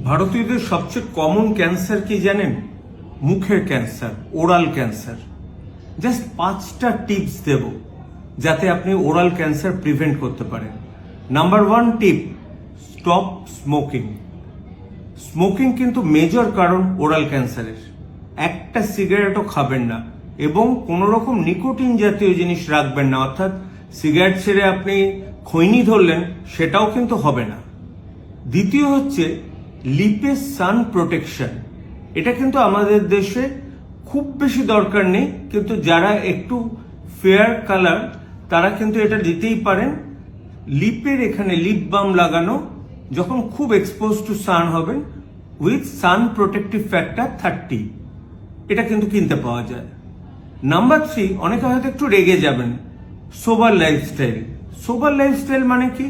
ভারতীয়দের সবচেয়ে common cancer কি জানেন? মুখের ক্যান্সার, ওরাল ক্যান্সার। জাস্ট 5টা টিপস দেব যাতে আপনি ওরাল ক্যান্সার প্রিভেন্ট করতে পারেন। নাম্বার 1 টিপ, স্টপ স্মোকিং। স্মোকিং কিন্তু মেজর কারণ ওরাল ক্যান্সারের। একটা সিগারেটও খাবেন না এবং কোন রকম নিকোটিন জাতীয় জিনিস রাখবেন না, অর্থাৎ সিগারেট ছেড়ে আপনি খৈনি ধরলেন সেটাও কিন্তু হবে না। দ্বিতীয় হচ্ছে লিপে সান প্রোটেকশন। এটা কিন্তু আমাদের দেশে খুব বেশি দরকার নেই, কিন্তু যারা একটু ফেয়ার কালার তারা কিন্তু এটা দিতেই পারেন। লিপের এখানে লিপ বাম লাগানো, যখন খুব এক্সপোজ টু সান হবেন, উইথ সান প্রোটেক্টিভ ফ্যাক্টর 30, এটা কিন্তু কিনতে পাওয়া যায়। নাম্বার 3, অনেকে হয়তো একটু রেগে যাবেন, সোবার লাইফস্টাইল। সোবার লাইফস্টাইল মানে কি?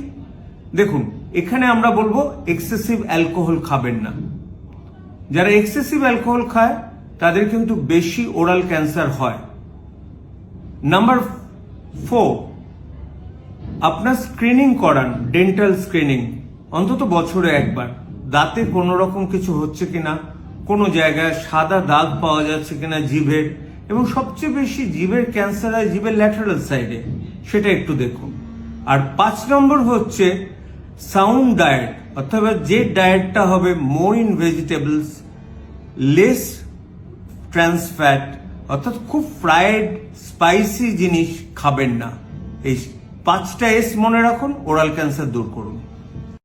দেখুন, এখানে আমরা বলবো এক্সেসিভ অ্যালকোহল খাবেন না। যারা এক্সেসিভ অ্যালকোহল খায় তাদের কিন্তু বেশি ওরাল ক্যান্সার হয়। নাম্বার 4, আপনার স্ক্রিনিং করান, ডেন্টাল স্ক্রিনিং অন্তত বছরে একবার। দাঁতে কোনো রকম কিছু হচ্ছে কিনা, কোনো জায়গায় সাদা দাগ পাওয়া যাচ্ছে কিনা জিভের, এবং সবচেয়ে বেশি জিভের ক্যান্সার হয় জিভের ল্যাটারাল সাইডে, সেটা একটু দেখুন। আর 5 নম্বর হচ্ছে সাউন্ড ডায়েট, অর্থাৎ যে ডায়েটটা হবে more in vegetables, less trans fat, অর্থাৎ খুব ফ্রাইড স্পাইসি জিনিস খাবেন না। এই 5টা এস মনে রাখুন, ওরাল ক্যান্সার দূর করুন।